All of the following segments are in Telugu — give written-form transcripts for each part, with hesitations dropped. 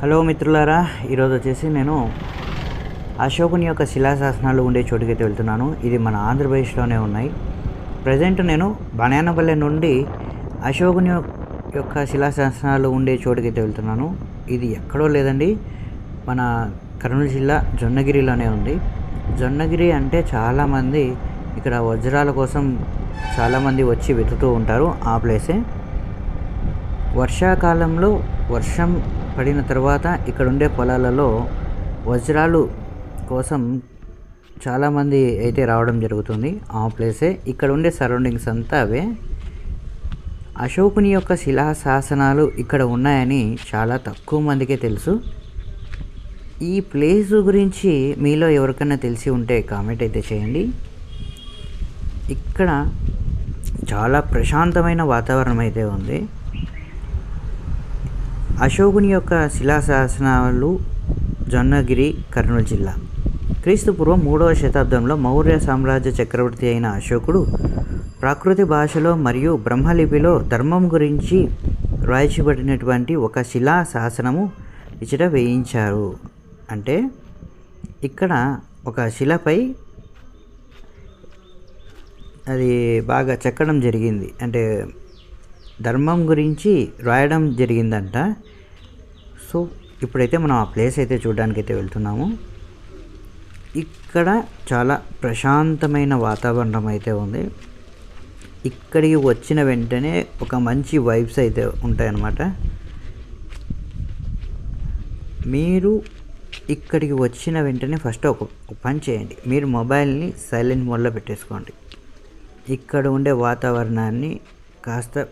హలో మిత్రులారా, ఈరోజు వచ్చేసి నేను అశోకుని యొక్క శిలాశాసనాలు ఉండే చోటుకైతే వెళ్తున్నాను. ఇది మన ఆంధ్రప్రదేశ్లోనే ఉన్నాయి. ప్రజెంట్ నేను బనానపల్లె నుండి అశోకుని యొక్క శిలాశాసనాలు ఉండే చోటుకైతే వెళ్తున్నాను. ఇది ఎక్కడో లేదండి, మన కర్నూలు జిల్లా జొన్నగిరిలోనే ఉంది. జొన్నగిరి అంటే చాలామంది ఇక్కడ వజ్రాల కోసం చాలామంది వచ్చి వెతుకుతూ ఉంటారు. ఆ ప్లేసే వర్షాకాలంలో వర్షం పడిన తర్వాత ఇక్కడ ఉండే పొలాలలో వజ్రాలు కోసం చాలామంది అయితే రావడం జరుగుతుంది. ఆ ప్లేసే ఇక్కడ ఉండే సరౌండింగ్స్ అంతా అవే. అశోకుని యొక్క శిలాశాసనాలు ఇక్కడ ఉన్నాయని చాలా తక్కువ మందికే తెలుసు. ఈ ప్లేస్ గురించి మీలో ఎవరికైనా తెలిసి ఉంటే కామెంట్ అయితే చేయండి. ఇక్కడ చాలా ప్రశాంతమైన వాతావరణం అయితే ఉంది. అశోకుని యొక్క శిలాశాసనాలు జొన్నగిరి, కర్నూలు జిల్లా. క్రీస్తుపూర్వం 3వ శతాబ్దంలో మౌర్య సామ్రాజ్య చక్రవర్తి అయిన అశోకుడు ప్రాకృతి భాషలో మరియు బ్రహ్మలిపిలో ధర్మం గురించి రాయించబడినటువంటి ఒక శిలా శాసనము ఇచ్చట వేయించారు. అంటే ఇక్కడ ఒక శిలపై అది బాగా చెక్కడం జరిగింది, అంటే ధర్మం గురించి రాయడం జరిగిందంట. సో ఇప్పుడైతే మనం ఆ ప్లేస్ అయితే చూడడానికి అయితే వెళ్తున్నాము. ఇక్కడ చాలా ప్రశాంతమైన వాతావరణం అయితే ఉంది. ఇక్కడికి వచ్చిన వెంటనే ఒక మంచి వైబ్స్ అయితే ఉంటాయన్నమాట. మీరు ఇక్కడికి వచ్చిన వెంటనే ఫస్ట్ ఒక పని చేయండి, మీరు మొబైల్ని సైలెంట్ మోడ్లో పెట్టేసుకోండి. ఇక్కడ ఉండే వాతావరణాన్ని కాస్త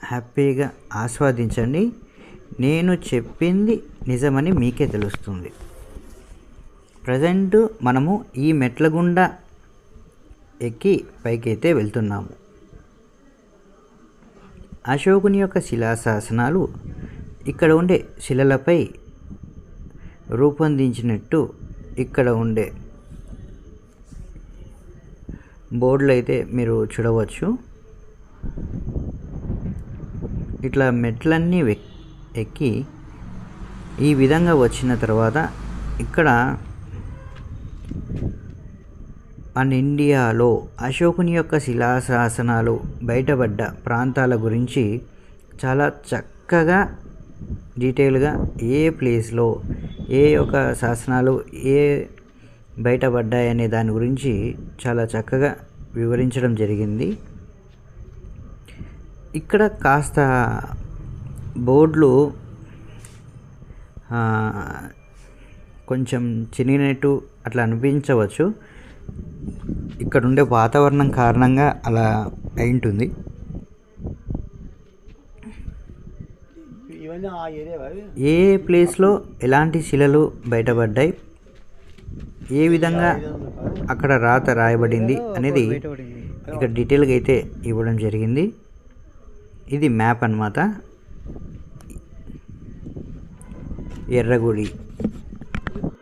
హ్యాపీగా ఆస్వాదించండి. నేను చెప్పింది నిజమని మీకే తెలుస్తుంది. ప్రజెంట్ మనము ఈ మెట్ల గుండా ఎక్కి పైకైతే వెళ్తున్నాము. అశోకుని యొక్క శిలాశాసనాలు ఇక్కడ ఉండే శిలలపై రూపొందించినట్టు ఇక్కడ ఉండే బోర్డులు అయితే మీరు చూడవచ్చు. ఇట్లా మెట్లన్నీ ఎక్కి ఈ విధంగా వచ్చిన తర్వాత ఇక్కడ మన ఇండియాలో అశోకుని యొక్క శిలాశాసనాలు బయటపడ్డ ప్రాంతాల గురించి చాలా చక్కగా డీటెయిల్గా ఏ ప్లేస్లో ఏ యొక్క శాసనాలు ఏ బయటపడ్డాయనే దాని గురించి చాలా చక్కగా వివరించడం జరిగింది. ఇక్కడ కాస్త బోర్డులు కొంచెం చినిగినట్టు అట్లా అనిపించవచ్చు. ఇక్కడ ఉండే వాతావరణం కారణంగా అలా అయి ఉంటుంది. ఏ ప్లేస్లో ఎలాంటి శిలలు బయటపడ్డాయి, ఏ విధంగా అక్కడ రాత రాయబడింది అనేది ఇక్కడ డీటెయిల్గా అయితే ఇవ్వడం జరిగింది. ఇది మ్యాప్ అన్నమాట. Erragudi,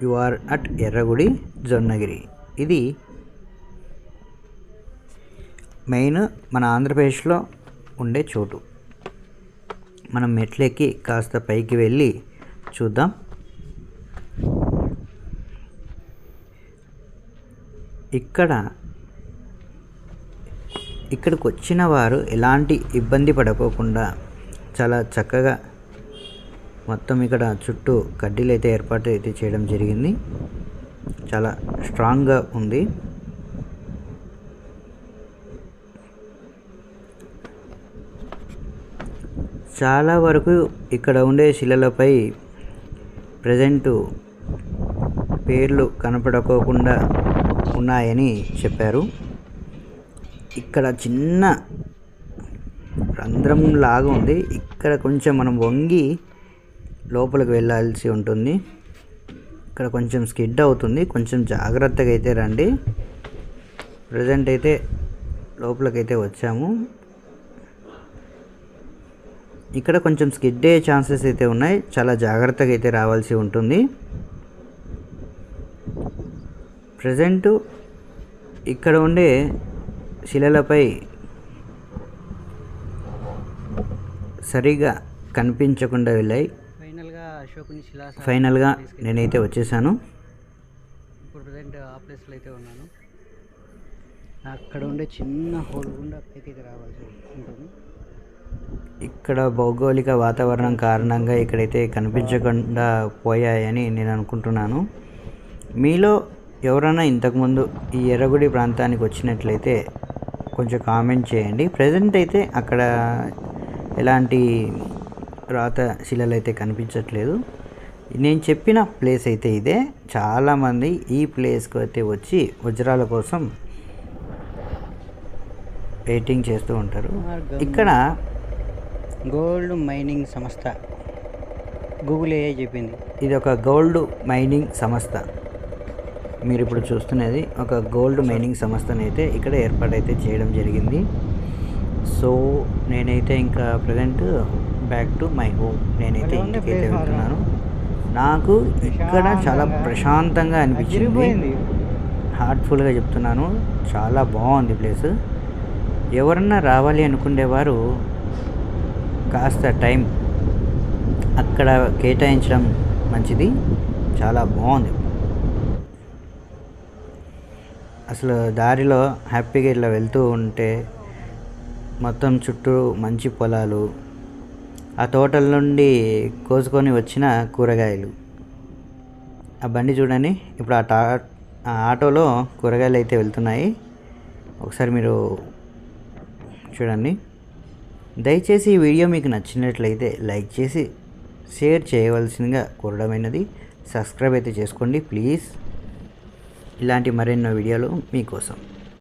you are at Erragudi, Jonnagiri. ఇది మెయిన్ మన ఆంధ్రప్రదేశ్లో ఉండే చోటు. మనం మెట్లెక్కి కాస్త పైకి వెళ్ళి చూద్దాం. ఇక్కడికి వచ్చిన వారు ఎలాంటి ఇబ్బంది పడకోకుండా చాలా చక్కగా మొత్తం ఇక్కడ చుట్టూ కడ్డీలు అయితే ఏర్పాటు అయితే చేయడం జరిగింది. చాలా స్ట్రాంగ్గా ఉంది. చాలా వరకు ఇక్కడ ఉండే శిలలపై ప్రజెంటు పేర్లు కనపడకోకుండా ఉన్నాయని చెప్పారు. ఇక్కడ చిన్న రంధ్రం లాగా ఉంది. ఇక్కడ కొంచెం మనం వంగి లోపలికి వెళ్ళాల్సి ఉంటుంది. ఇక్కడ కొంచెం స్కిడ్ అవుతుంది, కొంచెం జాగ్రత్తగా అయితే రండి. ప్రజెంట్ అయితే లోపలికైతే వచ్చాము. ఇక్కడ కొంచెం స్కిడ్ అయ్యే ఛాన్సెస్ అయితే ఉన్నాయి, చాలా జాగ్రత్తగా అయితే రావాల్సి ఉంటుంది. ప్రజెంటు ఇక్కడ ఉండే శిలలపై సరిగా కనిపించకుండా వెళ్ళాయి. ఫైనల్గా అశోకుని ఫైనల్గా నేనైతే వచ్చేసాను. ఇప్పుడు ప్రజెంట్ ఆ ప్లేస్లో అయితే ఉన్నాను. అక్కడ ఉండే చిన్న హోల్ గుండా పైకి రావాల్సి ఉంటుంది. ఇక్కడ భౌగోళిక వాతావరణం కారణంగా ఇక్కడైతే కనిపించకుండా పోయాయని నేను అనుకుంటున్నాను. మీలో ఎవరైనా ఇంతకుముందు ఈ ఎర్రగుడి ప్రాంతానికి వచ్చినట్లయితే కొంచెం కామెంట్ చేయండి. ప్రజెంట్ అయితే అక్కడ ఎలాంటి రాత శిలలు అయితే కనిపించట్లేదు. నేను చెప్పిన ప్లేస్ అయితే ఇదే. చాలామంది ఈ ప్లేస్కి అయితే వచ్చి వజ్రాల కోసం వెయిటింగ్ చేస్తూ ఉంటారు. ఇక్కడ గోల్డ్ మైనింగ్ సంస్థ గూగుల్ AI చెప్పింది. ఇది ఒక గోల్డ్ మైనింగ్ సంస్థ. మీరు ఇప్పుడు చూస్తున్నది ఒక గోల్డ్ మైనింగ్ సంస్థనైతే ఇక్కడ ఏర్పాటైతే చేయడం జరిగింది. సో నేనైతే ఇంకా present back to my home. నేనైతే ఇంటికైతే వెళ్తున్నాను. నాకు ఇక్కడ చాలా ప్రశాంతంగా అనిపించింది. హార్ట్ఫుల్గా చెప్తున్నాను, చాలా బాగుంది ప్లేస్. ఎవరన్నా రావాలి అనుకునేవారు కాస్త టైం అక్కడ కేటాయించడం మంచిది. చాలా బాగుంది. అసలు దారిలో హ్యాపీగా ఇట్లా వెళ్తూ ఉంటే మొత్తం చుట్టూ మంచి పొలాలు, ఆ తోటల నుండి కోసుకొని వచ్చిన కూరగాయలు. ఆ బండి చూడండి, ఇప్పుడు ఆ ఆటోలో కూరగాయలు అయితే వెళ్తున్నాయి. ఒకసారి మీరు చూడండి. దయచేసి ఈ వీడియో మీకు నచ్చినట్లయితే లైక్ చేసి షేర్ చేయవలసిందిగా కోరడమైనది. సబ్స్క్రైబ్ అయితే చేసుకోండి ప్లీజ్. ఇలాంటి మరెన్నో వీడియోలు మీకోసం.